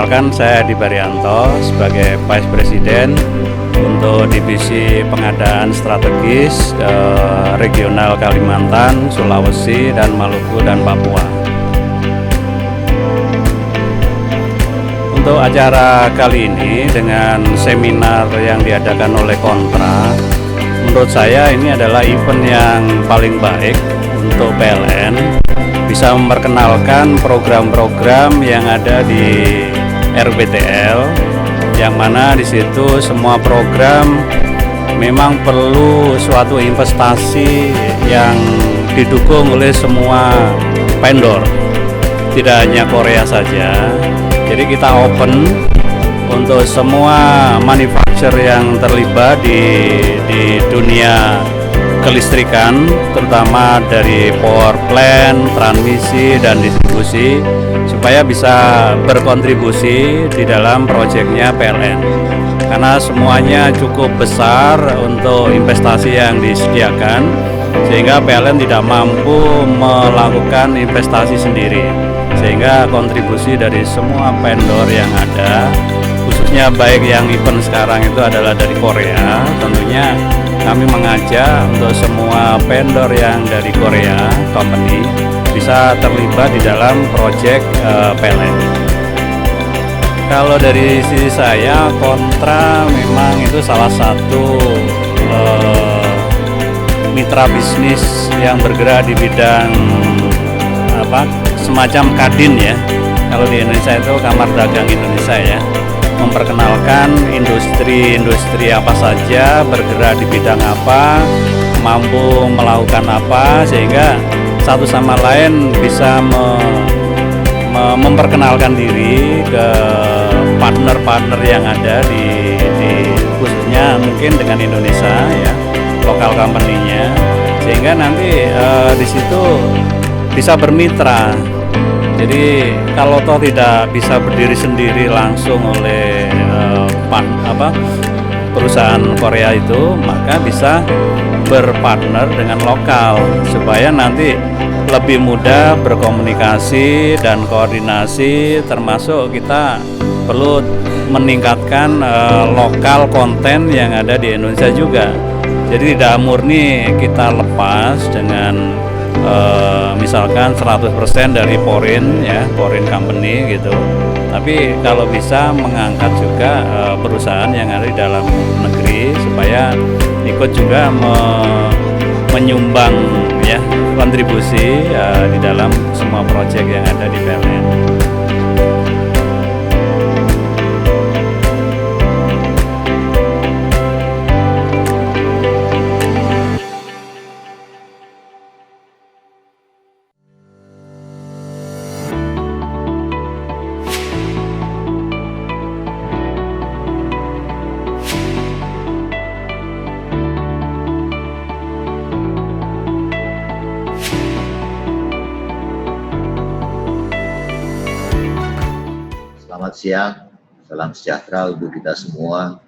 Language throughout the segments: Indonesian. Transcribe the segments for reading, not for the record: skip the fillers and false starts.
Perkenalkan, saya Edi Baryanto sebagai Vice President untuk Divisi Pengadaan Strategis Regional Kalimantan, Sulawesi, dan Maluku dan Papua. Untuk acara kali ini dengan seminar yang diadakan oleh Kontra, menurut saya ini adalah event yang paling baik untuk PLN, bisa memperkenalkan program-program yang ada di RBTL, yang mana di situ semua program memang perlu suatu investasi yang didukung oleh semua vendor, tidak hanya Korea saja. Jadi kita open untuk semua manufacturer yang terlibat di dunia kelistrikan, terutama dari power plant, transmisi, dan distribusi, supaya bisa berkontribusi di dalam proyeknya PLN. Karena semuanya cukup besar untuk investasi yang disediakan, sehingga PLN tidak mampu melakukan investasi sendiri. Sehingga kontribusi dari semua vendor yang ada, khususnya baik yang event sekarang itu adalah dari Korea, tentunya kami mengajak untuk semua vendor yang dari Korea company bisa terlibat di dalam proyek PLN. Kalau dari sisi saya, Kontra memang itu salah satu mitra bisnis yang bergerak di bidang semacam Kadin ya. Kalau di Indonesia itu Kamar Dagang Indonesia ya, memperkenalkan industri apa saja, bergerak di bidang apa, mampu melakukan apa, sehingga satu sama lain bisa memperkenalkan diri ke partner-partner yang ada di khususnya mungkin dengan Indonesia ya, lokal company-nya, sehingga nanti di situ bisa bermitra. Jadi kalau toh tidak bisa berdiri sendiri langsung oleh perusahaan Korea itu, maka bisa berpartner dengan lokal supaya nanti lebih mudah berkomunikasi dan koordinasi, termasuk kita perlu meningkatkan lokal konten yang ada di Indonesia juga. Jadi tidak murni kita lepas dengan misalkan 100% dari foreign company gitu, tapi kalau bisa mengangkat juga perusahaan yang ada di dalam negeri supaya ikut juga menyumbang ya kontribusi di dalam semua proyek yang ada di PLN. Selamat siang, salam sejahtera untuk kita semua.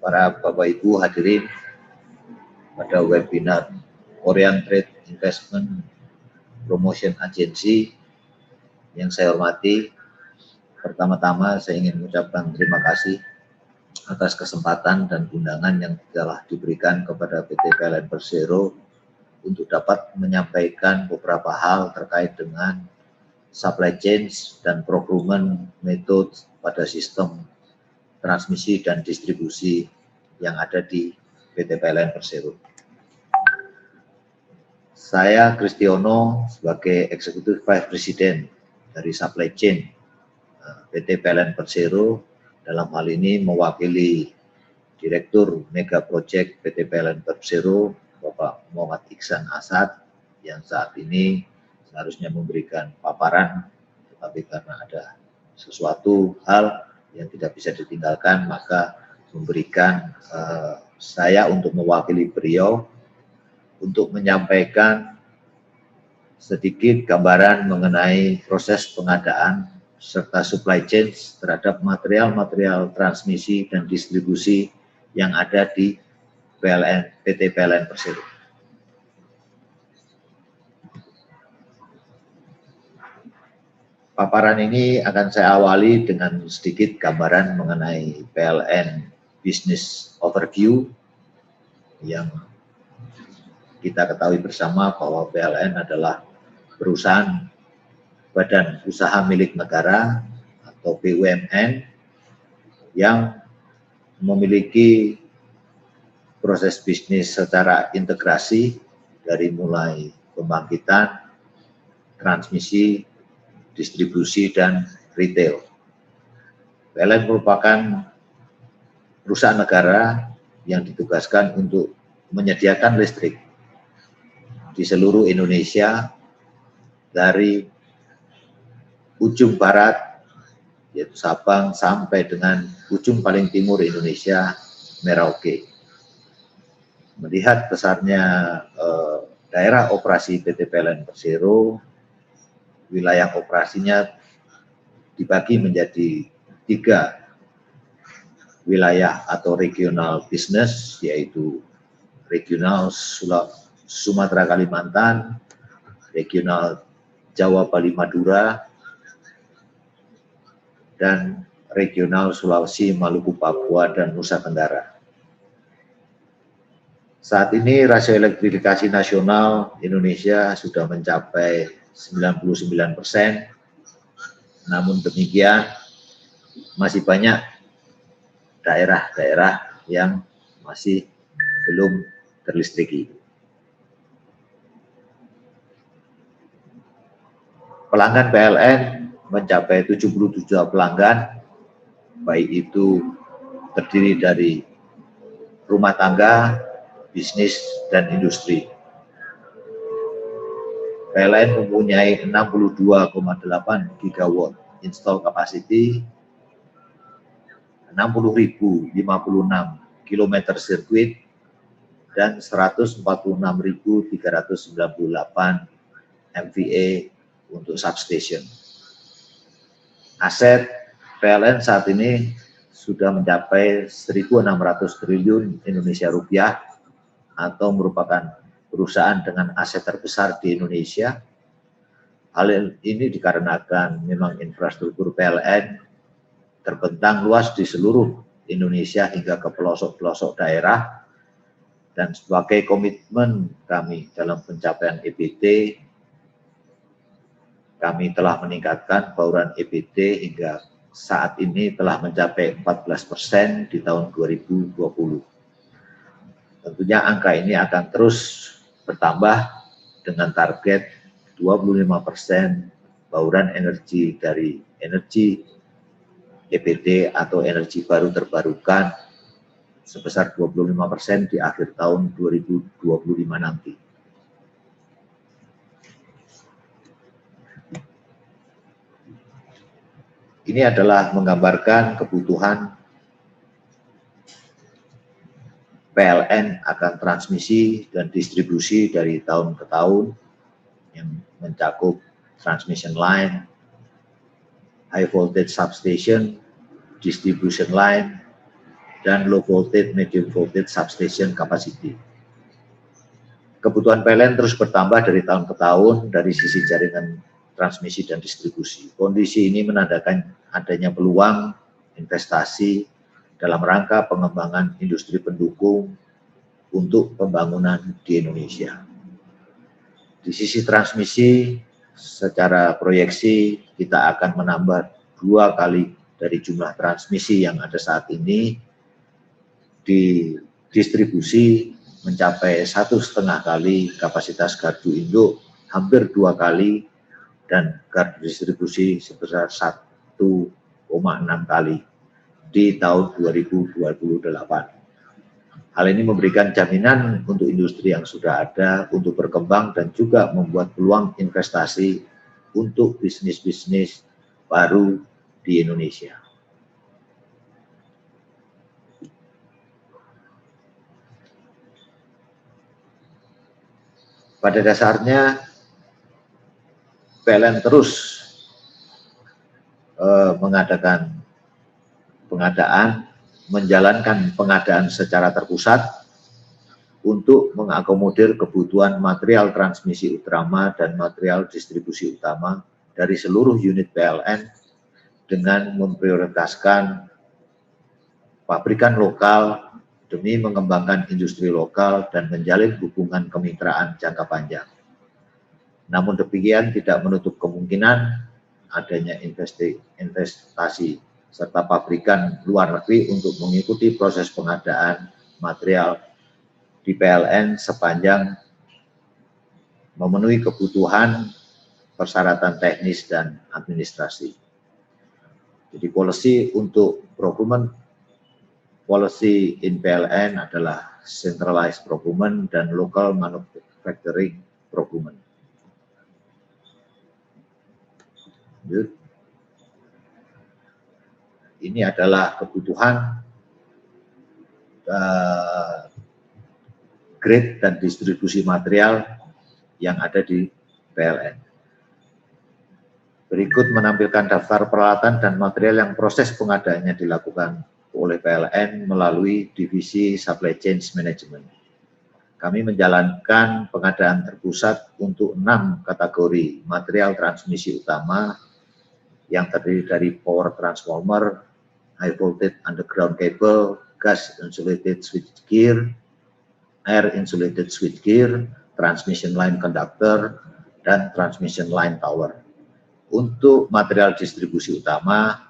Para Bapak Ibu hadirin pada webinar Korean Trade Investment Promotion Agency yang saya hormati, pertama-tama saya ingin mengucapkan terima kasih atas kesempatan dan undangan yang telah diberikan kepada PT PLN Persero untuk dapat menyampaikan beberapa hal terkait dengan supply chain dan procurement method pada sistem transmisi dan distribusi yang ada di PT PLN Persero. Saya Kristiono sebagai Executive Vice President dari Supply Chain PT PLN Persero, dalam hal ini mewakili Direktur Mega Project PT PLN Persero, Bapak Muhammad Iksan Asad, yang saat ini seharusnya memberikan paparan, tetapi karena ada sesuatu hal yang tidak bisa ditinggalkan, maka memberikan saya untuk mewakili beliau untuk menyampaikan sedikit gambaran mengenai proses pengadaan serta supply chain terhadap material-material transmisi dan distribusi yang ada di PT PLN Persero. Paparan ini akan saya awali dengan sedikit gambaran mengenai PLN Business Overview yang kita ketahui bersama bahwa PLN adalah perusahaan badan usaha milik negara atau BUMN yang memiliki proses bisnis secara integrasi dari mulai pembangkitan, transmisi, distribusi, dan retail. PLN merupakan perusahaan negara yang ditugaskan untuk menyediakan listrik di seluruh Indonesia dari ujung barat, yaitu Sabang, sampai dengan ujung paling timur Indonesia, Merauke. Melihat besarnya daerah operasi PT PLN Persero, wilayah operasinya dibagi menjadi 3 wilayah atau regional business, yaitu regional Sumatera Kalimantan, regional Jawa Bali Madura, dan regional Sulawesi Maluku Papua dan Nusa Tenggara. Saat ini rasio elektrifikasi nasional Indonesia sudah mencapai 99%, namun demikian masih banyak daerah-daerah yang masih belum terlistriki. Pelanggan PLN mencapai 77 pelanggan, baik itu terdiri dari rumah tangga, bisnis, dan industri. PLN mempunyai 62,8 gigawatt install capacity, 60.056 km sirkuit, dan 146.398 MVA untuk substation. Aset PLN saat ini sudah mencapai 1.600 triliun Indonesia rupiah, atau merupakan perusahaan dengan aset terbesar di Indonesia. Hal ini dikarenakan memang infrastruktur PLN terbentang luas di seluruh Indonesia hingga ke pelosok-pelosok daerah, dan sebagai komitmen kami dalam pencapaian EBT, kami telah meningkatkan bauran EBT hingga saat ini telah mencapai 14% di tahun 2020. Tentunya angka ini akan terus bertambah dengan target 25% bauran energi dari energi EBT atau energi baru terbarukan sebesar 25% di akhir tahun 2025 nanti. Ini adalah menggambarkan kebutuhan PLN akan transmisi dan distribusi dari tahun ke tahun yang mencakup transmission line, high voltage substation, distribution line, dan low voltage, medium voltage substation capacity. Kebutuhan PLN terus bertambah dari tahun ke tahun dari sisi jaringan transmisi dan distribusi. Kondisi ini menandakan adanya peluang investasi dalam rangka pengembangan industri pendukung untuk pembangunan di Indonesia. Di sisi transmisi, secara proyeksi kita akan menambah 2 kali dari jumlah transmisi yang ada saat ini. Di distribusi mencapai 1,5 kali kapasitas gardu induk, hampir 2 kali, dan gardu distribusi sebesar 1,6 kali di tahun 2028. Hal ini memberikan jaminan untuk industri yang sudah ada untuk berkembang dan juga membuat peluang investasi untuk bisnis-bisnis baru di Indonesia. Pada dasarnya PLN terus menjalankan pengadaan secara terpusat untuk mengakomodir kebutuhan material transmisi utama dan material distribusi utama dari seluruh unit PLN dengan memprioritaskan pabrikan lokal demi mengembangkan industri lokal dan menjalin hubungan kemitraan jangka panjang. Namun demikian tidak menutup kemungkinan adanya investasi serta pabrikan luar negeri untuk mengikuti proses pengadaan material di PLN sepanjang memenuhi kebutuhan persyaratan teknis dan administrasi. Jadi policy untuk procurement policy in PLN adalah centralized procurement dan local manufacturing procurement. Ini adalah kebutuhan grade dan distribusi material yang ada di PLN. Berikut menampilkan daftar peralatan dan material yang proses pengadaannya dilakukan oleh PLN melalui divisi Supply Chain Management. Kami menjalankan pengadaan terpusat untuk 6 kategori material transmisi utama yang terdiri dari power transformer, high voltage underground cable, gas insulated switchgear, air insulated switchgear, transmission line conductor, dan transmission line tower. Untuk material distribusi utama,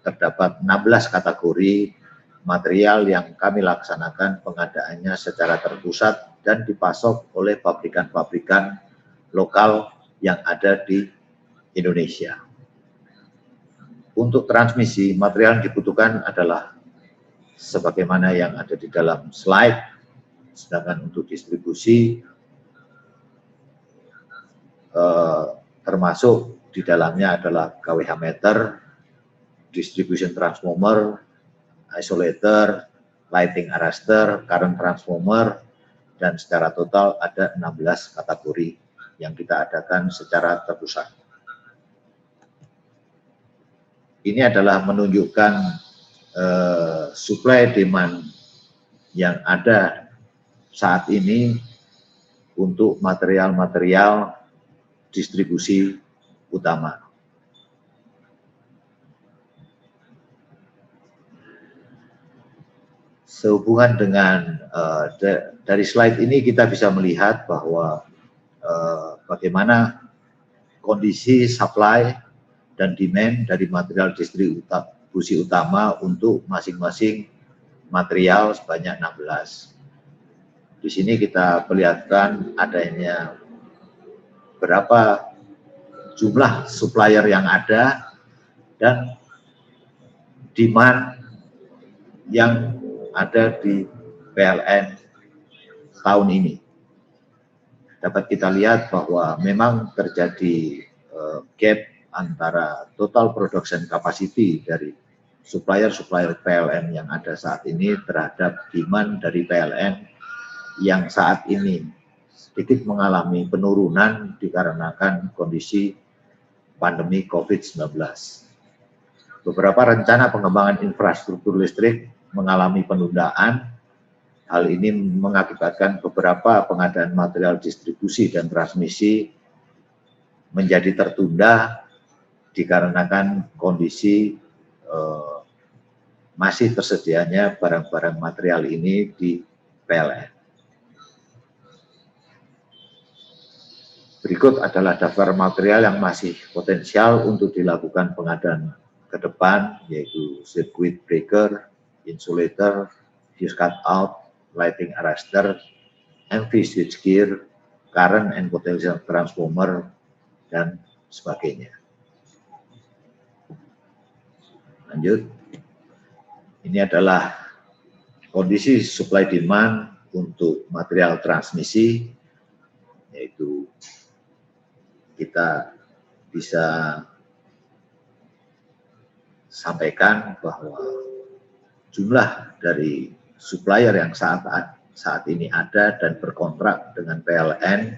terdapat 16 kategori material yang kami laksanakan pengadaannya secara terpusat dan dipasok oleh pabrikan-pabrikan lokal yang ada di Indonesia. Untuk transmisi, material yang dibutuhkan adalah sebagaimana yang ada di dalam slide, sedangkan untuk distribusi termasuk di dalamnya adalah KWH meter, distribution transformer, isolator, lighting arrestor, current transformer, dan secara total ada 16 kategori yang kita adakan secara terpusat. Ini adalah menunjukkan supply demand yang ada saat ini untuk material-material distribusi utama. Sehubungan dengan dari slide ini kita bisa melihat bahwa bagaimana kondisi supply dan demand dari material distribusi utama untuk masing-masing material sebanyak 16. Di sini kita perlihatkan adanya berapa jumlah supplier yang ada dan demand yang ada di PLN tahun ini. Dapat kita lihat bahwa memang terjadi gap antara total production capacity dari supplier-supplier PLN yang ada saat ini terhadap demand dari PLN yang saat ini sedikit mengalami penurunan dikarenakan kondisi pandemi COVID-19. Beberapa rencana pengembangan infrastruktur listrik mengalami penundaan. Hal ini mengakibatkan beberapa pengadaan material distribusi dan transmisi menjadi tertunda dikarenakan kondisi masih tersedianya barang-barang material ini di PLN. Berikut adalah daftar material yang masih potensial untuk dilakukan pengadaan ke depan, yaitu circuit breaker, insulator, fuse cutout, lighting arrestor, MV switchgear, current and potential transformer, dan sebagainya. Lanjut, ini adalah kondisi supply demand untuk material transmisi, yaitu kita bisa sampaikan bahwa jumlah dari supplier yang saat ini ada dan berkontrak dengan PLN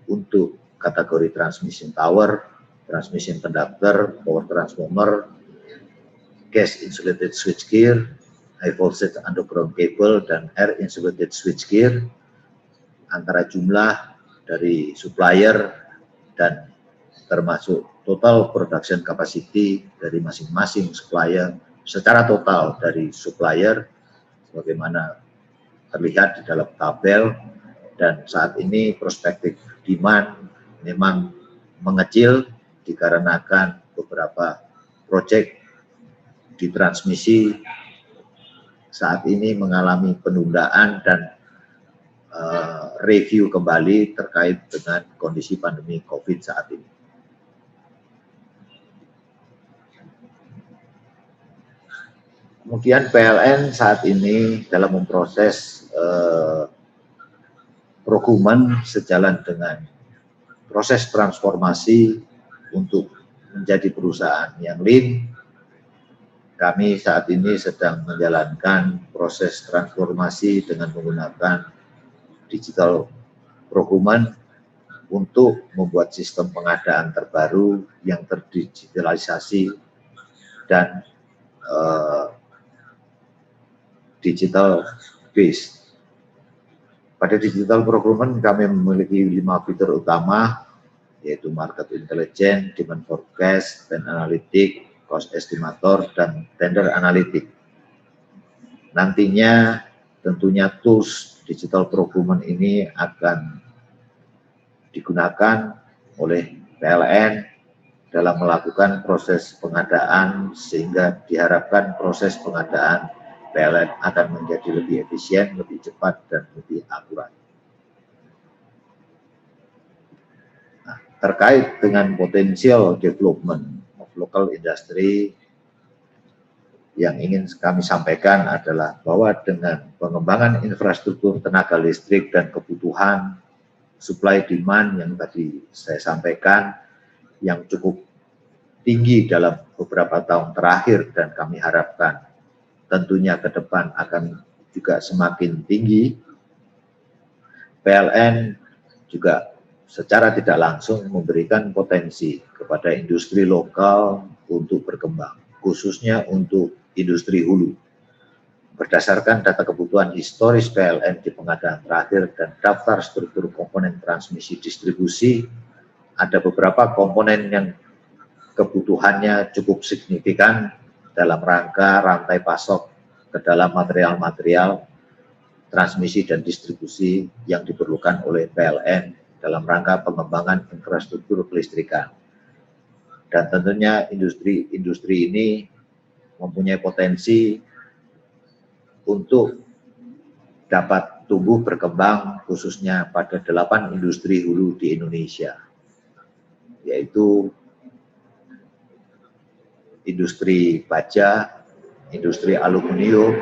untuk kategori transmission tower, transmission conductor, power transformer, gas insulated switchgear, high voltage underground cable, dan air insulated switchgear, antara jumlah dari supplier dan termasuk total production capacity dari masing-masing supplier secara total dari supplier sebagaimana terlihat di dalam tabel, dan saat ini prospektif demand memang mengecil dikarenakan beberapa proyek di transmisi saat ini mengalami penundaan dan review kembali terkait dengan kondisi pandemi COVID saat ini. Kemudian PLN saat ini dalam memproses procurement sejalan dengan proses transformasi untuk menjadi perusahaan yang lean. Kami saat ini sedang menjalankan proses transformasi dengan menggunakan digital procurement untuk membuat sistem pengadaan terbaru yang terdigitalisasi dan digital based. Pada digital procurement kami memiliki 5 fitur utama, yaitu market intelligence, demand forecast, spend analytic, cost estimator, dan tender analytic. Nantinya tentunya tools digital procurement ini akan digunakan oleh PLN dalam melakukan proses pengadaan, sehingga diharapkan proses pengadaan PLN akan menjadi lebih efisien, lebih cepat, dan lebih akurat. Nah, terkait dengan potensial development of local industry, yang ingin kami sampaikan adalah bahwa dengan pengembangan infrastruktur tenaga listrik dan kebutuhan supply demand yang tadi saya sampaikan, yang cukup tinggi dalam beberapa tahun terakhir dan kami harapkan tentunya ke depan akan juga semakin tinggi, PLN juga secara tidak langsung memberikan potensi kepada industri lokal untuk berkembang, khususnya untuk industri hulu. Berdasarkan data kebutuhan historis PLN di pengadaan terakhir dan daftar struktur komponen transmisi distribusi, ada beberapa komponen yang kebutuhannya cukup signifikan dalam rangka rantai pasok ke dalam material-material transmisi dan distribusi yang diperlukan oleh PLN dalam rangka pengembangan infrastruktur kelistrikan. Dan tentunya industri ini mempunyai potensi untuk dapat tumbuh berkembang khususnya pada 8 industri hulu di Indonesia, yaitu industri baja, industri aluminium,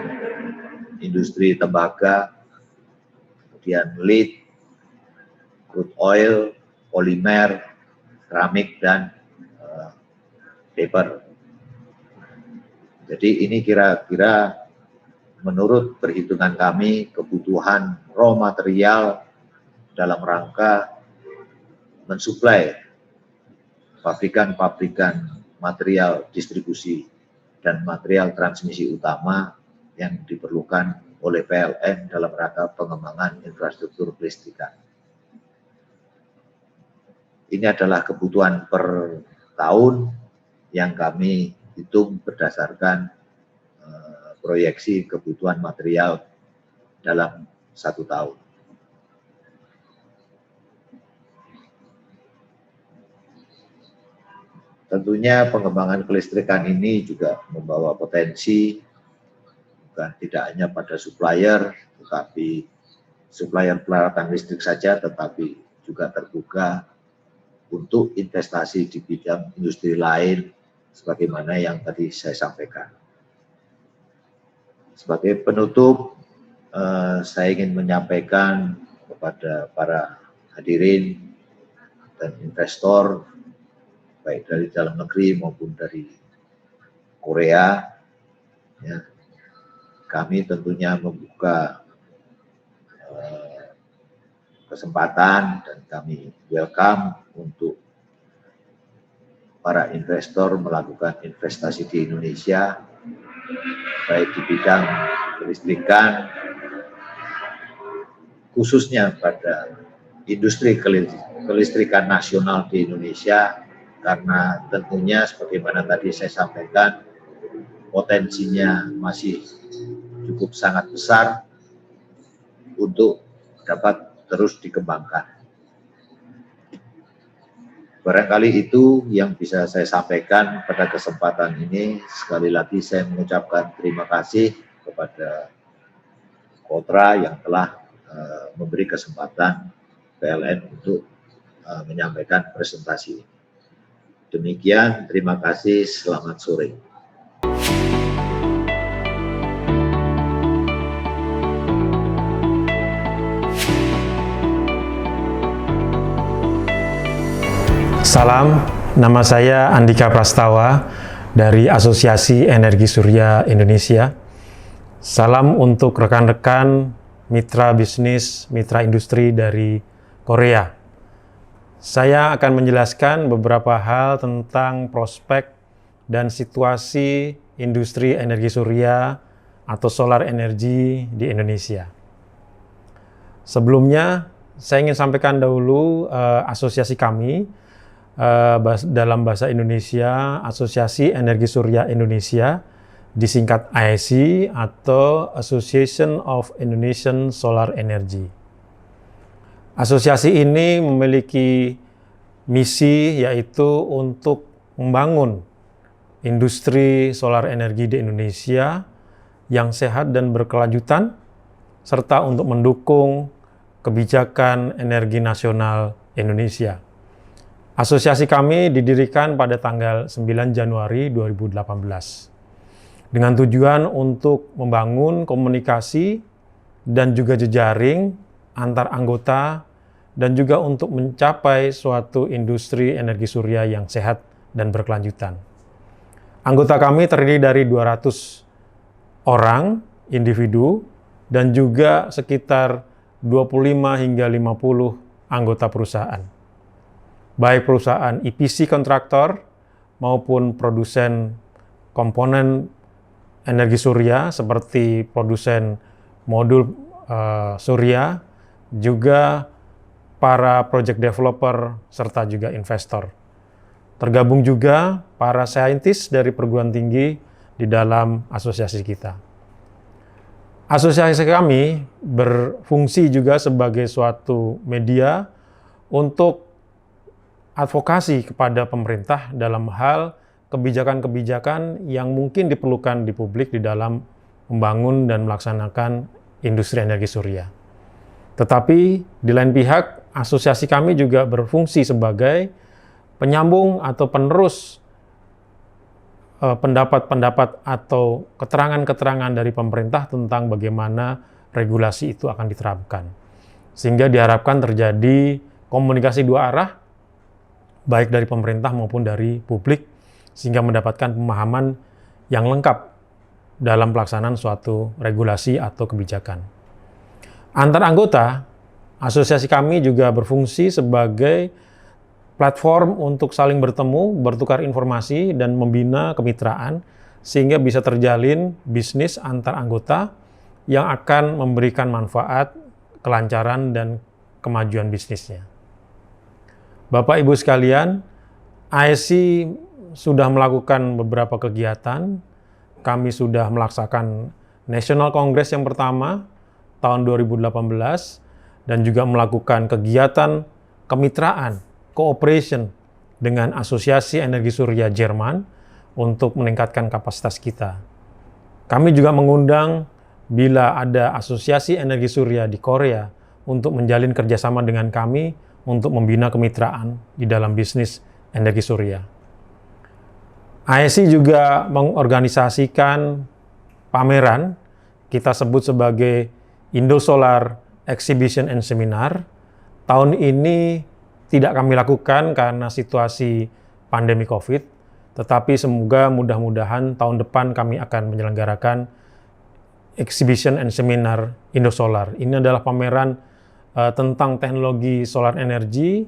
industri tembaga, kemudian lead, crude oil, polimer, keramik, dan paper. Jadi ini kira-kira menurut perhitungan kami kebutuhan raw material dalam rangka mensuplai pabrikan-pabrikan material distribusi dan material transmisi utama yang diperlukan oleh PLN dalam rangka pengembangan infrastruktur kelistrikan. Ini adalah kebutuhan per tahun yang kami hitung berdasarkan proyeksi kebutuhan material dalam 1 tahun. Tentunya pengembangan kelistrikan ini juga membawa potensi bukan tidak hanya pada supplier, tetapi supplier peralatan listrik saja, tetapi juga terbuka untuk investasi di bidang industri lain, sebagaimana yang tadi saya sampaikan. Sebagai penutup, saya ingin menyampaikan kepada para hadirin dan investor, baik dari dalam negeri maupun dari Korea, ya, kami tentunya membuka kesempatan dan kami welcome untuk para investor melakukan investasi di Indonesia, baik di bidang kelistrikan, khususnya pada industri kelistrikan nasional di Indonesia, karena tentunya sebagaimana tadi saya sampaikan, potensinya masih cukup sangat besar untuk dapat terus dikembangkan. Barangkali itu yang bisa saya sampaikan pada kesempatan ini. Sekali lagi saya mengucapkan terima kasih kepada Kotra yang telah memberi kesempatan PLN untuk menyampaikan presentasi. Demikian, terima kasih, selamat sore. Salam, nama saya Andika Prastawa dari Asosiasi Energi Surya Indonesia. Salam untuk rekan-rekan mitra bisnis, mitra industri dari Korea. Saya akan menjelaskan beberapa hal tentang prospek dan situasi industri energi surya atau solar energi di Indonesia. Sebelumnya, saya ingin sampaikan dahulu asosiasi kami dalam bahasa Indonesia, Asosiasi Energi Surya Indonesia, disingkat AESI atau Association of Indonesian Solar Energy. Asosiasi ini memiliki misi yaitu untuk membangun industri solar energi di Indonesia yang sehat dan berkelanjutan, serta untuk mendukung kebijakan energi nasional Indonesia. Asosiasi kami didirikan pada tanggal 9 Januari 2018 dengan tujuan untuk membangun komunikasi dan juga jejaring antar anggota dan juga untuk mencapai suatu industri energi surya yang sehat dan berkelanjutan. Anggota kami terdiri dari 200 orang individu dan juga sekitar 25 hingga 50 anggota perusahaan. Baik perusahaan EPC kontraktor maupun produsen komponen energi surya seperti produsen modul surya, juga para project developer serta juga investor. Tergabung juga para saintis dari perguruan tinggi di dalam asosiasi kita. Asosiasi kami berfungsi juga sebagai suatu media untuk advokasi kepada pemerintah dalam hal kebijakan-kebijakan yang mungkin diperlukan di publik di dalam membangun dan melaksanakan industri energi surya. Tetapi di lain pihak, asosiasi kami juga berfungsi sebagai penyambung atau penerus pendapat-pendapat atau keterangan-keterangan dari pemerintah tentang bagaimana regulasi itu akan diterapkan. Sehingga diharapkan terjadi komunikasi dua arah, baik dari pemerintah maupun dari publik, sehingga mendapatkan pemahaman yang lengkap dalam pelaksanaan suatu regulasi atau kebijakan. Antar anggota, asosiasi kami juga berfungsi sebagai platform untuk saling bertemu, bertukar informasi, dan membina kemitraan, sehingga bisa terjalin bisnis antar anggota yang akan memberikan manfaat, kelancaran, dan kemajuan bisnisnya. Bapak Ibu sekalian, AESI sudah melakukan beberapa kegiatan. Kami sudah melaksanakan National Congress yang pertama tahun 2018 dan juga melakukan kegiatan kemitraan, cooperation dengan Asosiasi Energi Surya Jerman untuk meningkatkan kapasitas kita. Kami juga mengundang bila ada Asosiasi Energi Surya di Korea untuk menjalin kerjasama dengan kami untuk membina kemitraan di dalam bisnis energi surya. AESI juga mengorganisasikan pameran, kita sebut sebagai Indo Solar Exhibition and Seminar. Tahun ini tidak kami lakukan karena situasi pandemi COVID, tetapi semoga mudah-mudahan tahun depan kami akan menyelenggarakan Exhibition and Seminar Indo Solar. Ini adalah pameran tentang teknologi solar energi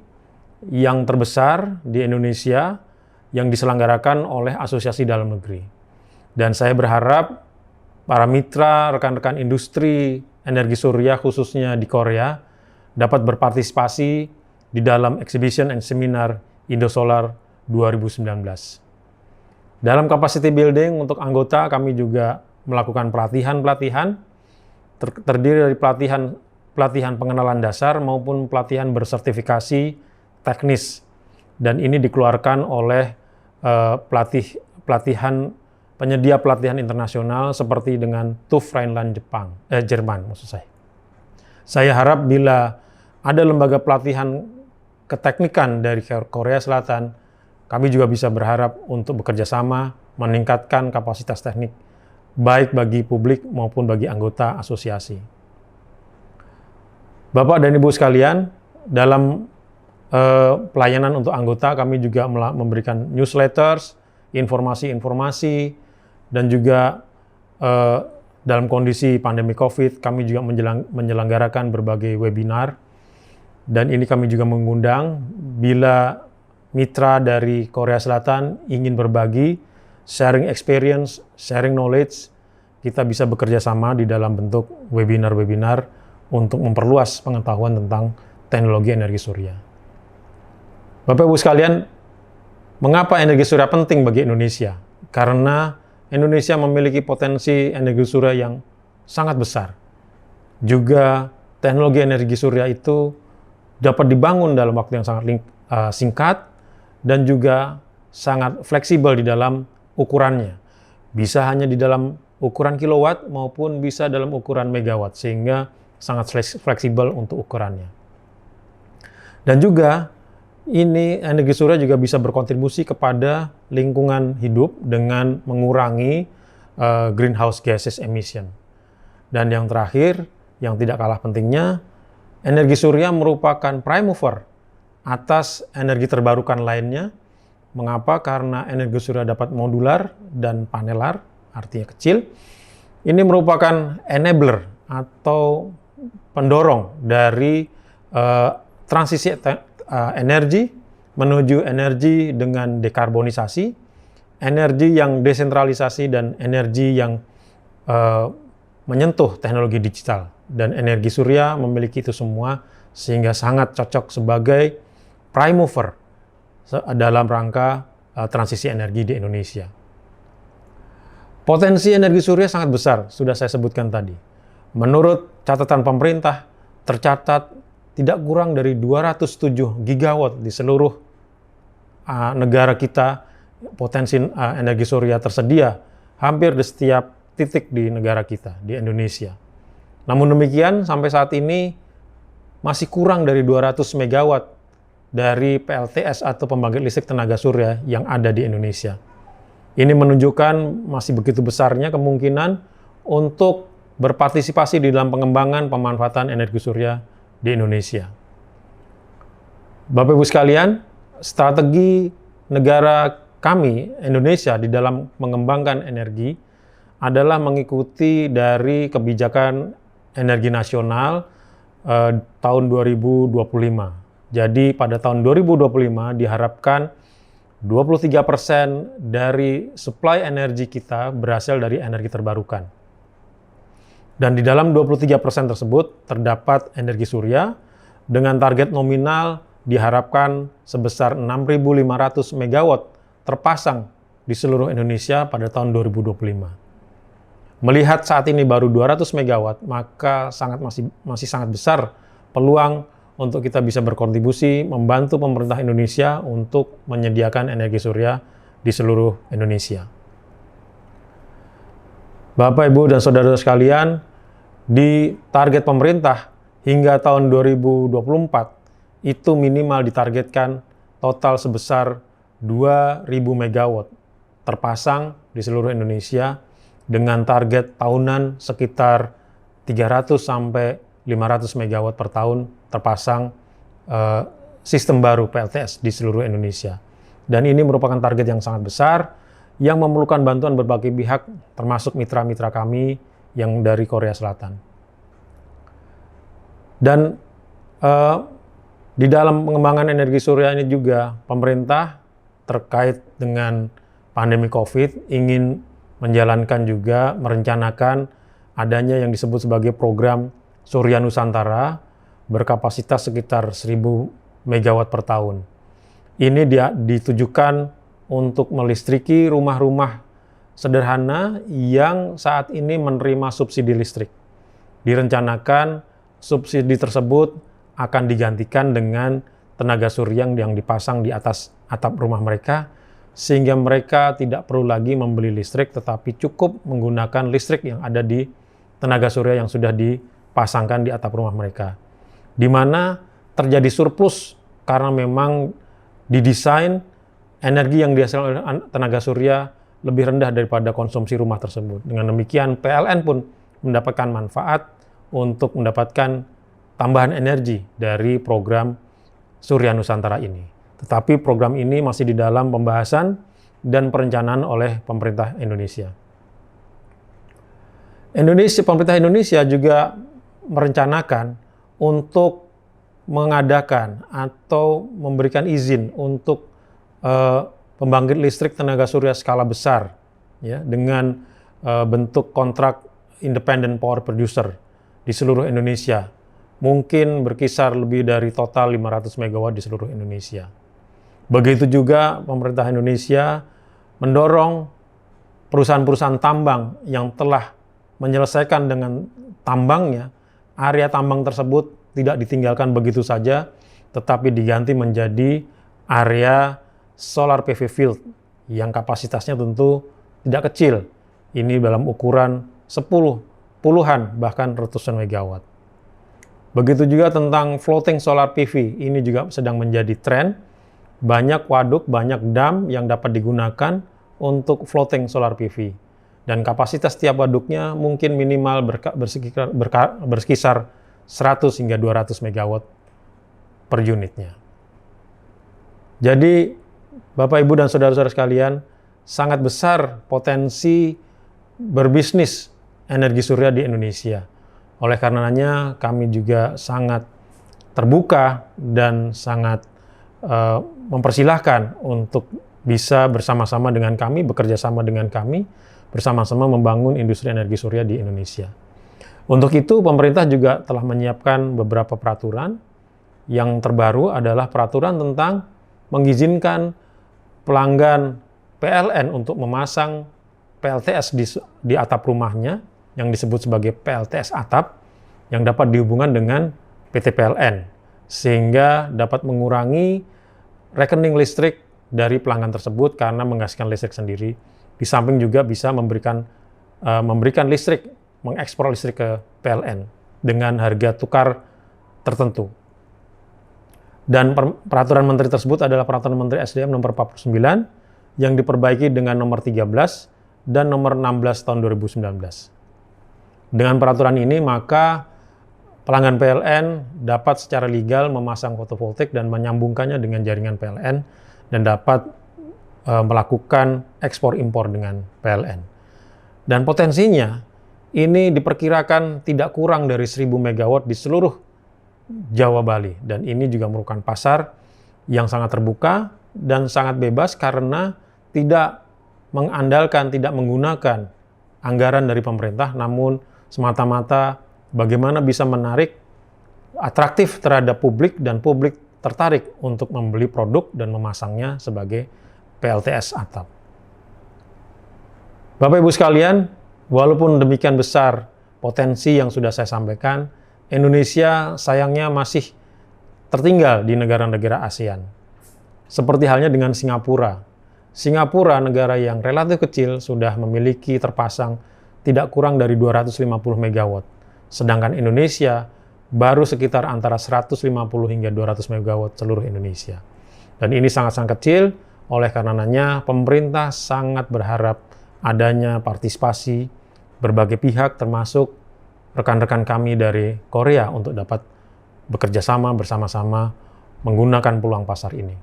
yang terbesar di Indonesia yang diselenggarakan oleh asosiasi dalam negeri. Dan saya berharap para mitra, rekan-rekan industri energi surya khususnya di Korea dapat berpartisipasi di dalam Exhibition and Seminar Indo Solar 2019. Dalam capacity building untuk anggota, kami juga melakukan pelatihan-pelatihan, terdiri dari pelatihan pengenalan dasar maupun pelatihan bersertifikasi teknis. Dan ini dikeluarkan oleh penyedia pelatihan internasional seperti dengan TÜV Rheinland Jerman maksud saya. Saya harap bila ada lembaga pelatihan keteknikan dari Korea Selatan, kami juga bisa berharap untuk bekerja sama meningkatkan kapasitas teknik baik bagi publik maupun bagi anggota asosiasi. Bapak dan Ibu sekalian, dalam pelayanan untuk anggota kami juga memberikan newsletters, informasi-informasi, dan juga dalam kondisi pandemi COVID kami juga menyelenggarakan berbagai webinar, dan ini kami juga mengundang bila mitra dari Korea Selatan ingin berbagi, sharing experience, sharing knowledge, kita bisa bekerja sama di dalam bentuk webinar-webinar untuk memperluas pengetahuan tentang teknologi energi surya. Bapak Ibu sekalian, mengapa energi surya penting bagi Indonesia? Karena Indonesia memiliki potensi energi surya yang sangat besar. Juga teknologi energi surya itu dapat dibangun dalam waktu yang sangat singkat dan juga sangat fleksibel di dalam ukurannya. Bisa hanya di dalam ukuran kilowatt maupun bisa dalam ukuran megawatt, sehingga sangat fleksibel untuk ukurannya. Dan juga ini energi surya juga bisa berkontribusi kepada lingkungan hidup dengan mengurangi greenhouse gases emission. Dan yang terakhir, yang tidak kalah pentingnya, energi surya merupakan prime mover atas energi terbarukan lainnya. Mengapa? Karena energi surya dapat modular dan panelar, artinya kecil. Ini merupakan enabler atau pendorong dari transisi energi menuju energi dengan dekarbonisasi, energi yang desentralisasi, dan energi yang menyentuh teknologi digital. Dan energi surya memiliki itu semua, sehingga sangat cocok sebagai prime mover dalam rangka transisi energi di Indonesia. Potensi energi surya sangat besar, sudah saya sebutkan tadi. Menurut catatan pemerintah, tercatat tidak kurang dari 207 gigawatt di seluruh negara kita. Potensi energi surya tersedia hampir di setiap titik di negara kita, di Indonesia. Namun demikian, sampai saat ini masih kurang dari 200 megawatt dari PLTS atau pembangkit listrik tenaga surya yang ada di Indonesia. Ini menunjukkan masih begitu besarnya kemungkinan untuk berpartisipasi di dalam pengembangan pemanfaatan energi surya di Indonesia. Bapak Ibu sekalian, strategi negara kami, Indonesia, di dalam mengembangkan energi adalah mengikuti dari kebijakan energi nasional tahun 2025. Jadi pada tahun 2025 diharapkan 23% dari supply energi kita berasal dari energi terbarukan. Dan di dalam 23% tersebut terdapat energi surya dengan target nominal diharapkan sebesar 6.500 megawatt terpasang di seluruh Indonesia pada tahun 2025. Melihat saat ini baru 200 megawatt, maka masih sangat besar peluang untuk kita bisa berkontribusi membantu pemerintah Indonesia untuk menyediakan energi surya di seluruh Indonesia. Bapak, Ibu, dan Saudara sekalian, di target pemerintah hingga tahun 2024 itu minimal ditargetkan total sebesar 2.000 megawatt terpasang di seluruh Indonesia dengan target tahunan sekitar 300 sampai 500 megawatt per tahun terpasang sistem baru PLTS di seluruh Indonesia. Dan ini merupakan target yang sangat besar yang memerlukan bantuan berbagai pihak, termasuk mitra-mitra kami yang dari Korea Selatan. Dan di dalam pengembangan energi surya ini juga pemerintah terkait dengan pandemi COVID ingin menjalankan juga, merencanakan adanya yang disebut sebagai program Surya Nusantara berkapasitas sekitar 1.000 megawatt per tahun. Ini ditujukan untuk melistriki rumah-rumah sederhana yang saat ini menerima subsidi listrik. Direncanakan subsidi tersebut akan digantikan dengan tenaga surya yang dipasang di atas atap rumah mereka, sehingga mereka tidak perlu lagi membeli listrik, tetapi cukup menggunakan listrik yang ada di tenaga surya yang sudah dipasangkan di atap rumah mereka. Di mana terjadi surplus karena memang didesain energi yang dihasilkan oleh tenaga surya lebih rendah daripada konsumsi rumah tersebut. Dengan demikian, PLN pun mendapatkan manfaat untuk mendapatkan tambahan energi dari program Surya Nusantara ini. Tetapi program ini masih di dalam pembahasan dan perencanaan oleh pemerintah Indonesia. Pemerintah Indonesia juga merencanakan untuk mengadakan atau memberikan izin untuk pembangkit listrik tenaga surya skala besar, ya, dengan bentuk kontrak independent power producer di seluruh Indonesia. Mungkin berkisar lebih dari total 500 MW di seluruh Indonesia. Begitu juga pemerintah Indonesia mendorong perusahaan-perusahaan tambang yang telah menyelesaikan dengan tambangnya, area tambang tersebut tidak ditinggalkan begitu saja, tetapi diganti menjadi area solar PV field yang kapasitasnya tentu tidak kecil. Ini dalam ukuran puluhan bahkan ratusan megawatt. Begitu juga tentang floating solar PV, ini juga sedang menjadi tren. Banyak waduk, banyak dam yang dapat digunakan untuk floating solar PV. Dan kapasitas tiap waduknya mungkin minimal berkisar 100 hingga 200 megawatt per unitnya. Jadi, Bapak, Ibu, dan saudara-saudara sekalian, sangat besar potensi berbisnis energi surya di Indonesia. Oleh karenanya, kami juga sangat terbuka dan sangat mempersilahkan untuk bisa bersama-sama dengan kami, bekerja sama dengan kami, bersama-sama membangun industri energi surya di Indonesia. Untuk itu, pemerintah juga telah menyiapkan beberapa peraturan. Yang terbaru adalah peraturan tentang mengizinkan pelanggan PLN untuk memasang PLTS di atap rumahnya, yang disebut sebagai PLTS atap, yang dapat dihubungkan dengan PT PLN, sehingga dapat mengurangi rekening listrik dari pelanggan tersebut karena menghasilkan listrik sendiri. Di samping juga bisa memberikan listrik, mengekspor listrik ke PLN dengan harga tukar tertentu. Dan peraturan menteri tersebut adalah peraturan menteri SDM nomor 49 yang diperbaiki dengan nomor 13 dan nomor 16 tahun 2019. Dengan peraturan ini, maka pelanggan PLN dapat secara legal memasang fotovoltaik dan menyambungkannya dengan jaringan PLN dan dapat melakukan ekspor-impor dengan PLN. Dan potensinya, ini diperkirakan tidak kurang dari 1.000 megawatt di seluruh Jawa Bali. Dan ini juga merupakan pasar yang sangat terbuka dan sangat bebas karena tidak mengandalkan, tidak menggunakan anggaran dari pemerintah, namun semata-mata bagaimana bisa menarik atraktif terhadap publik dan publik tertarik untuk membeli produk dan memasangnya sebagai PLTS atap. Bapak Ibu sekalian, walaupun demikian besar potensi yang sudah saya sampaikan, Indonesia sayangnya masih tertinggal di negara-negara ASEAN. Seperti halnya dengan Singapura. Singapura, negara yang relatif kecil, sudah memiliki terpasang tidak kurang dari 250 megawatt. Sedangkan Indonesia baru sekitar antara 150 hingga 200 megawatt seluruh Indonesia. Dan ini sangat-sangat kecil, oleh karenanya pemerintah sangat berharap adanya partisipasi berbagai pihak termasuk rekan-rekan kami dari Korea untuk dapat bekerja sama bersama-sama menggunakan peluang pasar ini.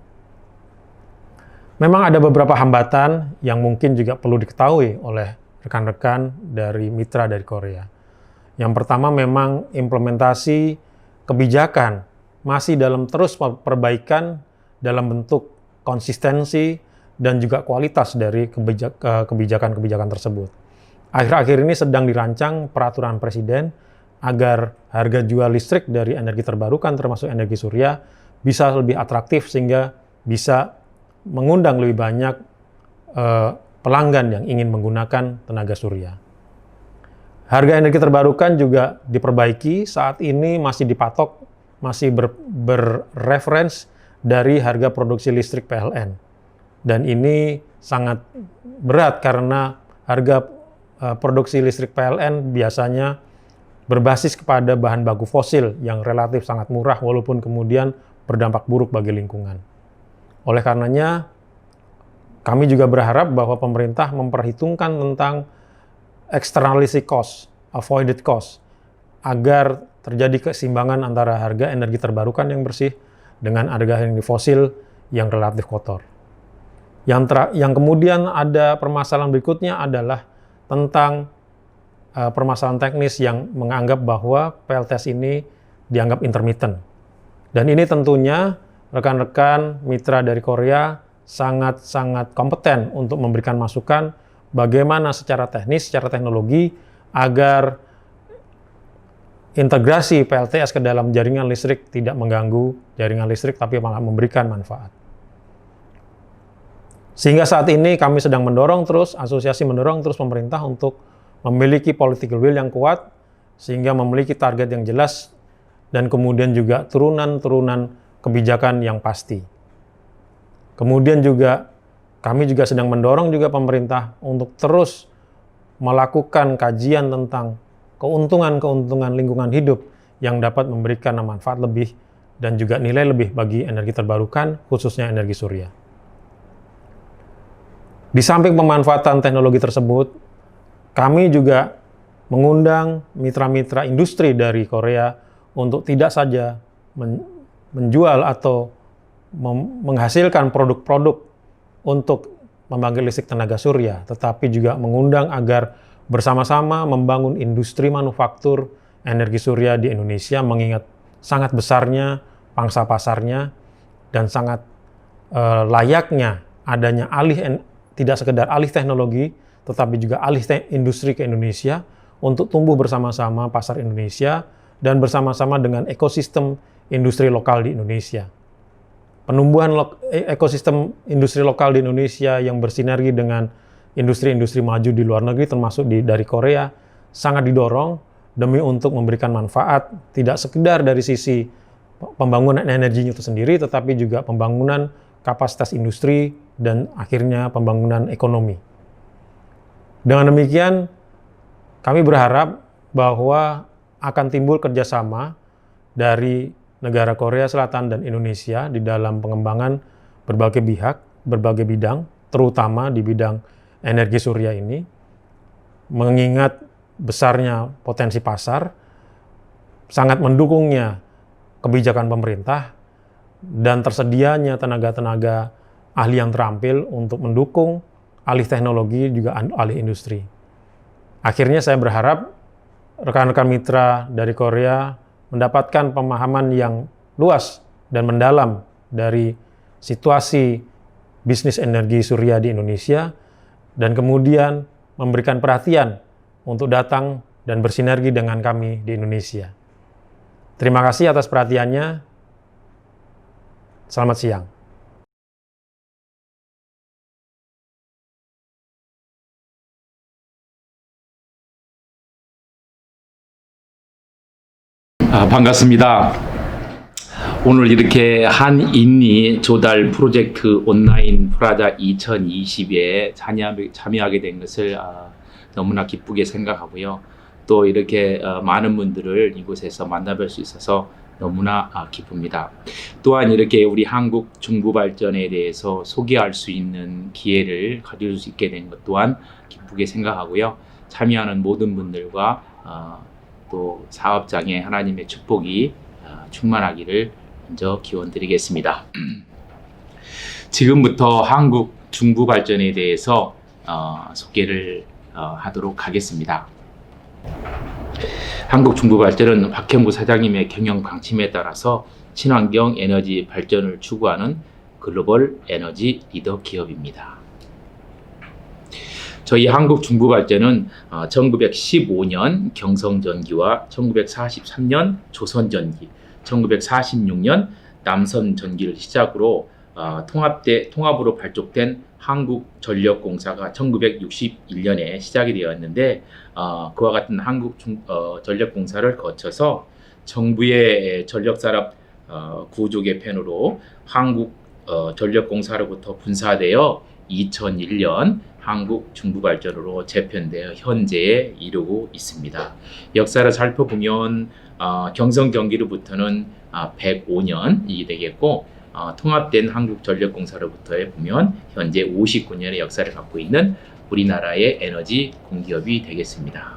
Memang ada beberapa hambatan yang mungkin juga perlu diketahui oleh rekan-rekan dari mitra dari Korea. Yang pertama memang implementasi kebijakan masih dalam terus perbaikan dalam bentuk konsistensi dan juga kualitas dari kebijakan-kebijakan tersebut. Akhir-akhir ini sedang dirancang peraturan presiden agar harga jual listrik dari energi terbarukan termasuk energi surya bisa lebih atraktif sehingga bisa mengundang lebih banyak pelanggan yang ingin menggunakan tenaga surya. Harga energi terbarukan juga diperbaiki, saat ini masih dipatok, masih berreference dari harga produksi listrik PLN. Dan ini sangat berat karena harga produksi listrik PLN biasanya berbasis kepada bahan baku fosil yang relatif sangat murah walaupun kemudian berdampak buruk bagi lingkungan. Oleh karenanya, kami juga berharap bahwa pemerintah memperhitungkan tentang externality cost, avoided cost, agar terjadi keseimbangan antara harga energi terbarukan yang bersih dengan harga energi fosil yang relatif kotor. Yang kemudian ada permasalahan berikutnya adalah tentang permasalahan teknis yang menganggap bahwa PLTS ini dianggap intermittent. Dan ini tentunya rekan-rekan mitra dari Korea sangat-sangat kompeten untuk memberikan masukan bagaimana secara teknis, secara teknologi, agar integrasi PLTS ke dalam jaringan listrik tidak mengganggu jaringan listrik, tapi malah memberikan manfaat. Sehingga saat ini kami sedang mendorong terus, asosiasi mendorong terus pemerintah untuk memiliki political will yang kuat, sehingga memiliki target yang jelas, dan kemudian juga turunan-turunan kebijakan yang pasti. Kemudian juga kami juga sedang mendorong juga pemerintah untuk terus melakukan kajian tentang keuntungan-keuntungan lingkungan hidup yang dapat memberikan manfaat lebih dan juga nilai lebih bagi energi terbarukan, khususnya energi surya. Di samping pemanfaatan teknologi tersebut, kami juga mengundang mitra-mitra industri dari Korea untuk tidak saja menjual atau menghasilkan produk-produk untuk membangkit listrik tenaga surya, tetapi juga mengundang agar bersama-sama membangun industri manufaktur energi surya di Indonesia, mengingat sangat besarnya pangsa pasarnya dan sangat layaknya adanya tidak sekedar alih teknologi, tetapi juga alih industri ke Indonesia untuk tumbuh bersama-sama pasar Indonesia dan bersama-sama dengan ekosistem industri lokal di Indonesia. Penumbuhan ekosistem industri lokal di Indonesia yang bersinergi dengan industri-industri maju di luar negeri, termasuk dari Korea, sangat didorong demi untuk memberikan manfaat, tidak sekedar dari sisi pembangunan energinya itu sendiri, tetapi juga pembangunan kapasitas industri dan akhirnya pembangunan ekonomi. Dengan demikian, kami berharap bahwa akan timbul kerjasama dari negara Korea Selatan dan Indonesia di dalam pengembangan berbagai pihak, berbagai bidang, terutama di bidang energi surya ini, mengingat besarnya potensi pasar, sangat mendukungnya kebijakan pemerintah, dan tersedianya tenaga-tenaga ahli yang terampil untuk mendukung alih teknologi juga alih industri. Akhirnya saya berharap rekan-rekan mitra dari Korea mendapatkan pemahaman yang luas dan mendalam dari situasi bisnis energi surya di Indonesia, dan kemudian memberikan perhatian untuk datang dan bersinergi dengan kami di Indonesia. Terima kasih atas perhatiannya. Selamat siang. 반갑습니다. 오늘 이렇게 한인리 조달 프로젝트 온라인 프라자 2020에 참여하게 된 것을 너무나 기쁘게 생각하고요. 또 이렇게 많은 분들을 이곳에서 만나뵐 수 있어서 너무나 기쁩니다. 또한 이렇게 우리 한국 중부발전에 대해서 소개할 수 있는 기회를 가질 수 있게 된 것 또한 기쁘게 생각하고요. 참여하는 모든 분들과 또 사업장에 하나님의 축복이 충만하기를 먼저 기원드리겠습니다. 지금부터 한국 중부발전에 대해서 소개를 하도록 하겠습니다. 한국 중부발전은 박형구 사장님의 경영 방침에 따라서 친환경 에너지 발전을 추구하는 글로벌 에너지 리더 기업입니다. 저희 한국 중부발전은 1915년 경성전기와 1943년 조선전기, 1946년 남선전기를 시작으로 통합으로 발족된 한국전력공사가 1961년에 시작이 되었는데 그와 같은 한국전력공사를 거쳐서 정부의 전력산업 구조 개편으로 한국전력공사로부터 분사되어 2001년 한국중부발전으로 재편되어 현재에 이르고 있습니다. 역사를 살펴보면 경성 경기로부터는 105년이 되겠고 통합된 한국전력공사로부터에 보면 현재 59년의 역사를 갖고 있는 우리나라의 에너지 공기업이 되겠습니다.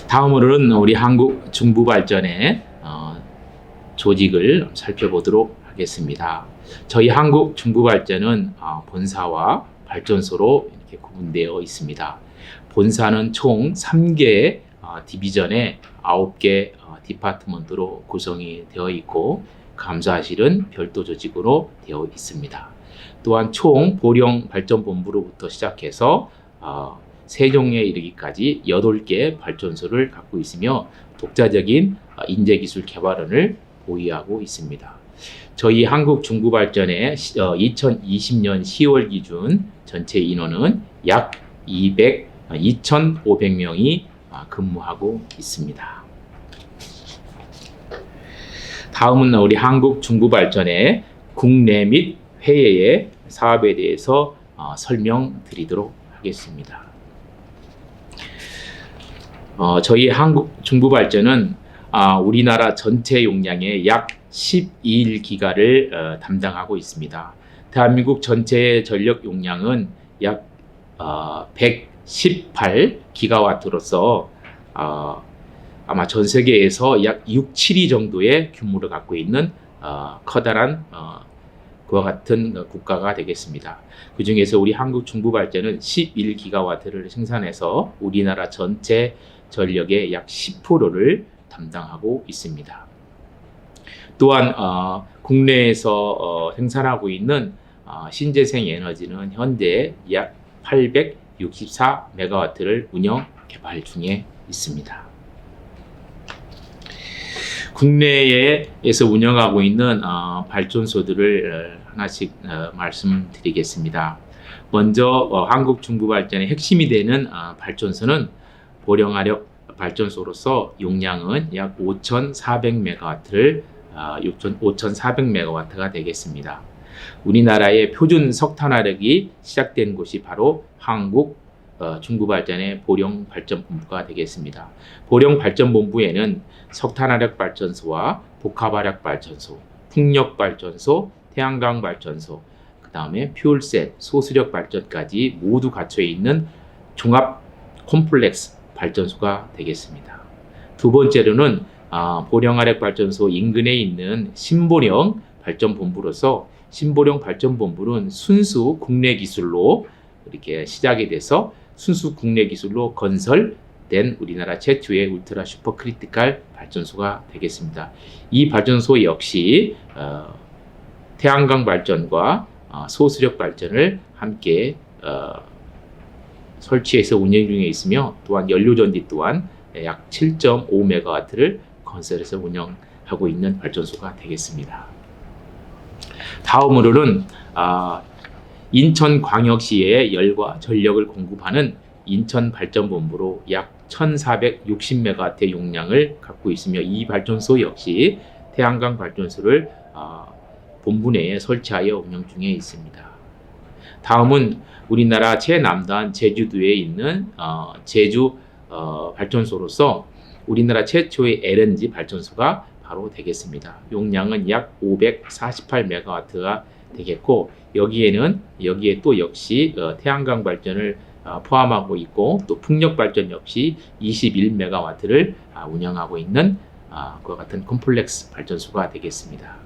다음으로는 우리 한국중부발전의 조직을 살펴보도록 하겠습니다. 저희 한국중부발전은 본사와 발전소로 이렇게 구분되어 있습니다. 본사는 총 3개 디비전에 9개 디파트먼트로 구성이 되어 있고 감사실은 별도 조직으로 되어 있습니다. 또한 총 보령 발전본부로부터 시작해서 세종에 이르기까지 8개 발전소를 갖고 있으며 독자적인 인재기술 개발원을 보유하고 있습니다. 저희 한국중부발전의 2020년 10월 기준 전체 인원은 약 2,500명이 근무하고 있습니다. 다음은 우리 한국중부발전의 국내 및 해외의 사업에 대해서 설명드리도록 하겠습니다. 저희 한국중부발전은 우리나라 전체 용량의 약 12기가를 담당하고 있습니다. 대한민국 전체 전력 용량은 약 118기가와트로서 아마 전 세계에서 약 6, 7위 정도의 규모를 갖고 있는 커다란 그와 같은 국가가 되겠습니다. 그 중에서 우리 한국중부발전은 11기가와트를 생산해서 우리나라 전체 전력의 약 10%를 담당하고 있습니다. 또한 국내에서 생산하고 있는 신재생 에너지는 현재 약 864메가와트를 운영 개발 중에 있습니다. 국내에서 운영하고 있는 발전소들을 하나씩 말씀드리겠습니다. 먼저 한국중부발전의 핵심이 되는 발전소는 보령화력 발전소로서 용량은 약 5,400메가와트를 5,400메가와트가 되겠습니다. 우리나라의 표준 석탄화력이 시작된 곳이 바로 한국중부발전의 보령발전본부가 되겠습니다. 보령발전본부에는 석탄화력 발전소와 복합화력 발전소, 풍력 발전소, 태양광 발전소, 그 다음에 퓨얼셀, 소수력 발전까지 모두 갖춰 있는 종합 콤플렉스 발전소가 되겠습니다. 두 번째로는 보령화력 발전소 인근에 있는 신보령 발전본부로서 신보령 발전본부는 순수 국내 기술로 이렇게 시작이 돼서 순수 국내 기술로 건설된 우리나라 최초의 울트라 슈퍼 크리티컬 발전소가 되겠습니다. 이 발전소 역시 태양광 발전과 소수력 발전을 함께 설치해서 운영 중에 있으며 또한 연료전지 또한 약 7.5메가와트를 건설해서 운영하고 있는 발전소가 되겠습니다. 다음으로는 인천광역시에 열과 전력을 공급하는 인천발전본부로 약 1,460메가와트의 용량을 갖고 있으며 이 발전소 역시 태양광 발전소를 본부 내에 설치하여 운영 중에 있습니다. 다음은 우리나라 최남단 제주도에 있는 제주 발전소로서 우리나라 최초의 LNG 발전소가 바로 되겠습니다. 용량은 약 548메가와트가 되겠고 여기에 또 역시 태양광 발전을 포함하고 있고 또 풍력 발전 역시 21메가와트를 운영하고 있는 그와 같은 콤플렉스 발전소가 되겠습니다.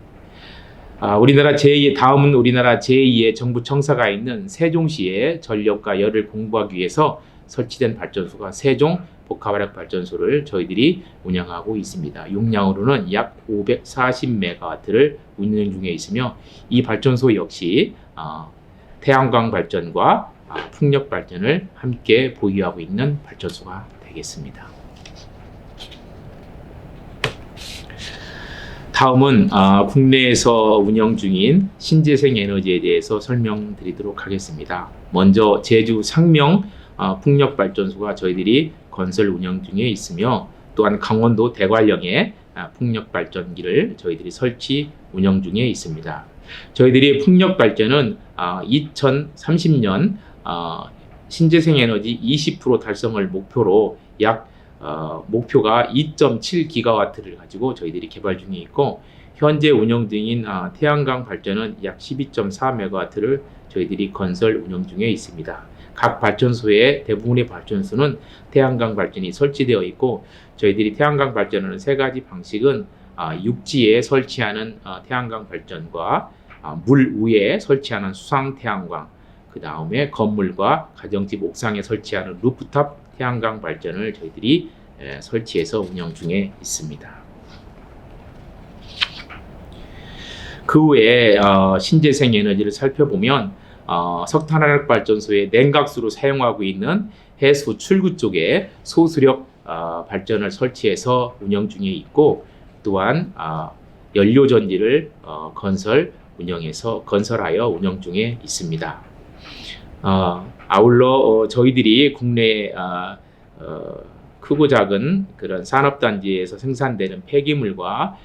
다음은 우리나라 제2의 정부 청사가 있는 세종시에 전력과 열을 공부하기 위해서 설치된 발전소가 세종 복합화력 발전소를 저희들이 운영하고 있습니다. 용량으로는 약 540메가와트를 운영 중에 있으며 이 발전소 역시 태양광 발전과 풍력 발전을 함께 보유하고 있는 발전소가 되겠습니다. 다음은 국내에서 운영 중인 신재생 에너지에 대해서 설명드리도록 하겠습니다. 먼저 제주 상명 풍력발전소가 저희들이 건설 운영 중에 있으며, 또한 강원도 대관령에 풍력발전기를 저희들이 설치 운영 중에 있습니다. 저희들이 풍력발전은 2030년 신재생 에너지 20% 달성을 목표로 목표가 2.7기가와트를 가지고 저희들이 개발 중에 있고, 현재 운영 중인 태양광 발전은 약 12.4메가와트를 저희들이 건설 운영 중에 있습니다. 각 발전소의 대부분의 발전소는 태양광 발전이 설치되어 있고, 저희들이 태양광 발전하는 세 가지 방식은 육지에 설치하는 태양광 발전과 물 위에 설치하는 수상 태양광, 그 다음에 건물과 가정집 옥상에 설치하는 루프탑 태양광 발전을 저희들이 설치해서 운영 중에 있습니다. 그 외에 신재생 에너지를 살펴보면 석탄화력 발전소의 냉각수로 사용하고 있는 해수 출구 쪽에 소수력 발전을 설치해서 운영 중에 있고, 또한 연료 전지를 건설하여 운영 중에 있습니다. 아울러 저희들이 국내 크고 작은 그런 산업단지에서 생산되는 폐기물과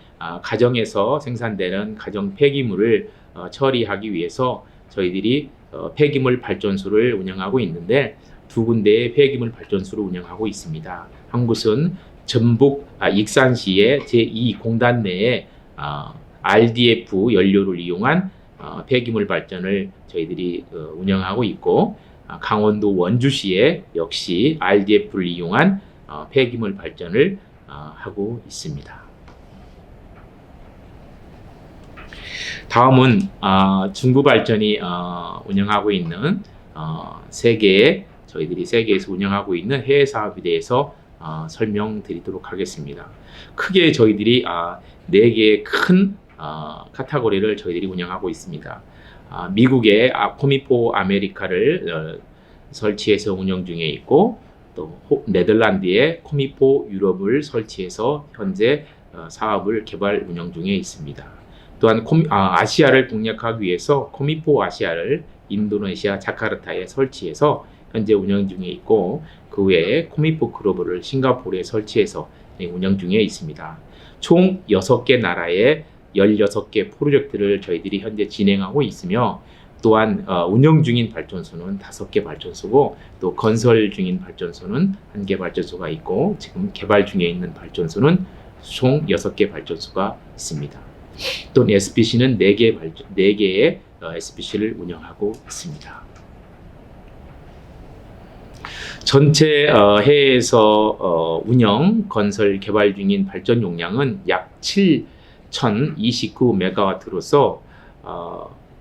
가정에서 생산되는 가정 폐기물을 처리하기 위해서 저희들이 폐기물 발전소를 운영하고 있는데, 두 군데의 폐기물 발전소를 운영하고 있습니다. 한 곳은 전북 익산시의 제2공단 내에 RDF 연료를 이용한 폐기물 발전을 저희들이 운영하고 있고, 강원도 원주시에 역시 RDF를 이용한 폐기물 발전을 하고 있습니다. 다음은 중부발전이 운영하고 있는 저희들이 세계에서 운영하고 있는 해외 사업에 대해서 설명드리도록 하겠습니다. 크게 저희들이 4개의 큰 카테고리를 저희들이 운영하고 있습니다. 미국의 코미포 아메리카를 설치해서 운영 중에 있고, 또 네덜란드의 코미포 유럽을 설치해서 현재 사업을 개발 운영 중에 있습니다. 또한 아시아를 공략하기 위해서 코미포 아시아를 인도네시아 자카르타에 설치해서 현재 운영 중에 있고, 그 외에 코미포 글로벌을 싱가포르에 설치해서 운영 중에 있습니다. 총 6개 나라의 16개 프로젝트를 저희들이 현재 진행하고 있으며, 또한 운영 중인 발전소는 5개 발전소고, 또 건설 중인 발전소는 1개 발전소가 있고, 지금 개발 중에 있는 발전소는 총 6개 발전소가 있습니다. 또 SPC는 4개의 SPC를 운영하고 있습니다. 전체 해외에서 운영, 건설, 개발 중인 발전 용량은 약 7,029메가와트로서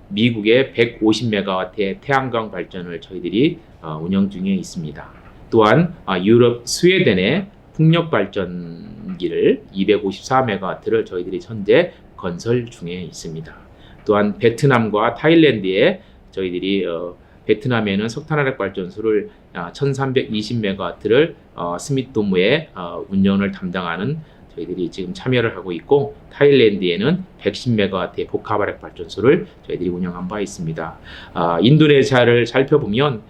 미국의 150메가와트의 태양광 발전을 저희들이 운영 중에 있습니다. 또한 유럽 스웨덴의 풍력 발전기를 254메가와트를 저희들이 현재 건설 중에 있습니다. 또한 베트남과 타일랜드에 저희들이 베트남에는 석탄화력 발전소를 1320메가와트를 스미토무의 운영을 담당하는 저희들이 지금 참여를 하고 있고, 타일랜드에는 110메가와트의 복합화력 발전소를 저희들이 운영한 바 있습니다. 인도네시아를 살펴보면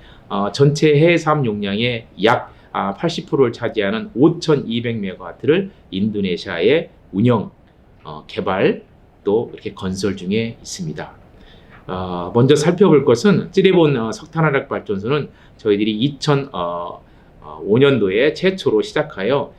전체 해외 사업 용량의 약 80%를 차지하는 5200메가와트를 인도네시아에 운영, 개발, 또 이렇게 건설 중에 있습니다. 먼저 살펴볼 것은 찌레본 석탄화력 발전소는 저희들이 2005년도에 최초로 시작하여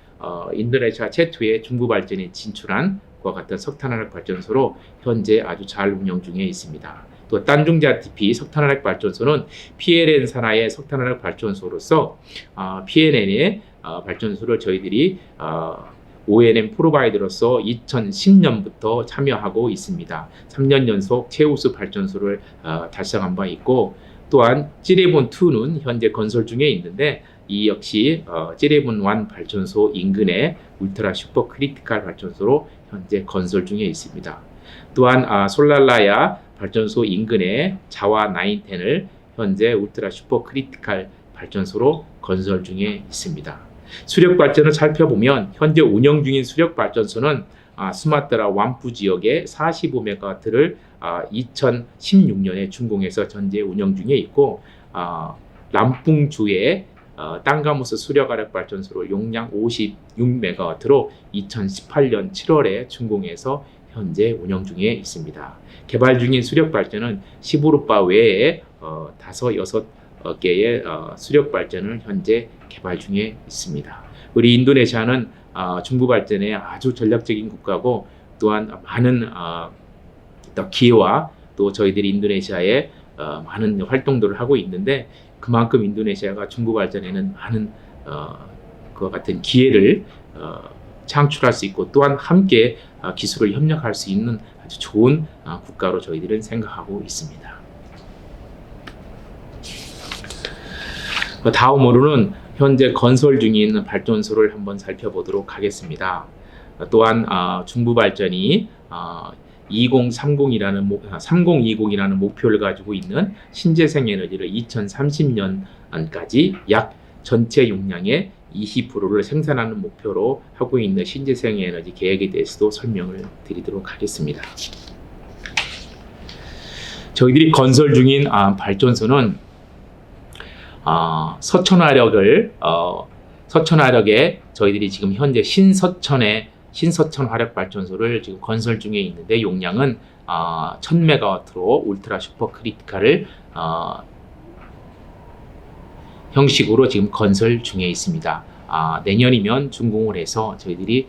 인도네시아 최초의 중부 발전에 진출한 과 같은 석탄화력 발전소로 현재 아주 잘 운영 중에 있습니다. 또 딴중자 TP 석탄화력 발전소는 PLN 산하의 석탄화력 발전소로서 PNN의 발전소를 저희들이 ONM 프로바이더로서 2010년부터 참여하고 있습니다. 3년 연속 최우수 발전소를 달성한 바 있고, 또한 찌레본2는 현재 건설 중에 있는데, 이 역시 찌레본1 발전소 인근의 울트라 슈퍼 크리티컬 발전소로 현재 건설 중에 있습니다. 또한 솔랄라야 발전소 인근의 자와 910을 현재 울트라 슈퍼 크리티컬 발전소로 건설 중에 있습니다. 수력 발전을 살펴보면 현재 운영 중인 수력 발전소는 수마트라 완푸 지역의 45메가와트를 2016년에 준공해서 현재 운영 중에 있고, 람풍주의 땅가무스 수력화력 발전소를 용량 56메가와트로 2018년 7월에 준공해서 현재 운영 중에 있습니다. 개발 중인 수력 발전은 시부르파 외에 5, 6개의 수력 발전을 현재 개발 중에 있습니다. 우리 인도네시아는 중부 발전에 아주 전략적인 국가고, 또한 많은 기회와 또 저희들이 인도네시아에 많은 활동들을 하고 있는데, 그만큼 인도네시아가 중부 발전에는 많은 그와 같은 기회를 창출할 수 있고, 또한 함께 기술을 협력할 수 있는 아주 좋은 국가로 저희들은 생각하고 있습니다. 다음으로는 현재 건설 중인 발전소를 한번 살펴보도록 하겠습니다. 또한 중부 발전이 3020이라는 목표를 가지고 있는 신재생 에너지를 2030년까지 약 전체 용량의 20%를 생산하는 목표로 하고 있는 신재생 에너지 계획에 대해서도 설명을 드리도록 하겠습니다. 저희들이 건설 중인 발전소는 서천화력에 저희들이 지금 현재 신서천 화력 발전소를 지금 건설 중에 있는데, 용량은 1000메가와트로 울트라 슈퍼 크리티컬을 형식으로 지금 건설 중에 있습니다. 내년이면 준공을 해서 저희들이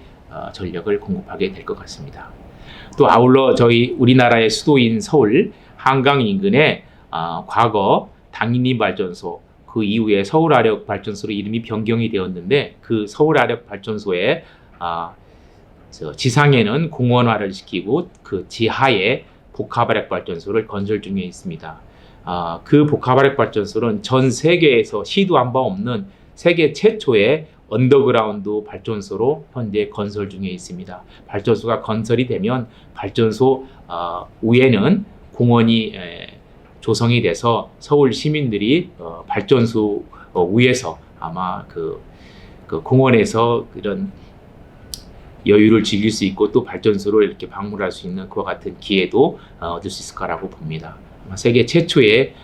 전력을 공급하게 될 것 같습니다. 또 아울러 우리나라의 수도인 서울 한강 인근에 과거 당인리 발전소, 그 이후에 서울화력 발전소로 이름이 변경이 되었는데, 그 서울화력 발전소에 지상에는 공원화를 시키고 그 지하에 복합화력 발전소를 건설 중에 있습니다. 그 복합화력 발전소는 전 세계에서 시도 한 바 없는 세계 최초의 언더그라운드 발전소로 현재 건설 중에 있습니다. 발전소가 건설이 되면 발전소 위에는 공원이 조성이 돼서 서울 시민들이 발전소 위에서 아마 그 공원에서 그런 여유를 즐길 수 있고, 또 발전소를 이렇게 방문할 수 있는 그와 같은 기회도 얻을 수 있을 거라고 봅니다. 아마 세계 최초의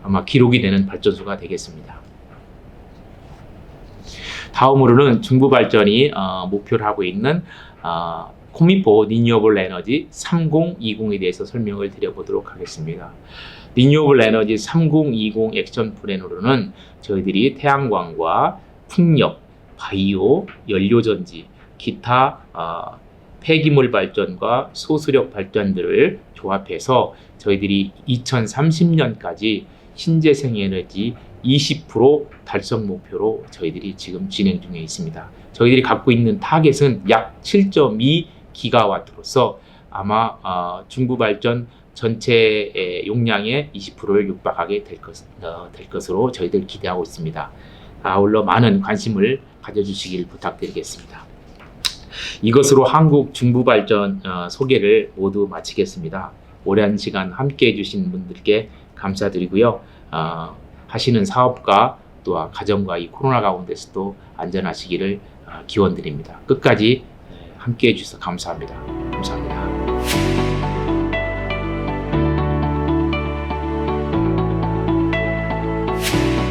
아마 기록이 되는 발전소가 되겠습니다. 다음으로는 중부 발전이 목표를 하고 있는 코미포 리뉴어블 에너지 3020에 대해서 설명을 드려보도록 하겠습니다. 리뉴어블 에너지 3020 액션 플랜으로는 저희들이 태양광과 풍력, 바이오, 연료전지, 기타 폐기물 발전과 소수력 발전들을 조합해서 저희들이 2030년까지 신재생 에너지 20% 달성 목표로 저희들이 지금 진행 중에 있습니다. 저희들이 갖고 있는 타겟은 약 7.2 기가와트로서 아마 중부 발전 전체 용량의 20%를 육박하게 될 것으로 저희들 기대하고 있습니다. 아울러 많은 관심을 가져주시길 부탁드리겠습니다. 이것으로 한국 중부 발전 소개를 모두 마치겠습니다. 오랜 시간 함께 해주신 분들께 감사드리고요. 하시는 사업과 또 가정과 이 코로나 가운데서도 안전하시기를 기원드립니다. 끝까지 함께 해주셔서 감사합니다. 감사합니다.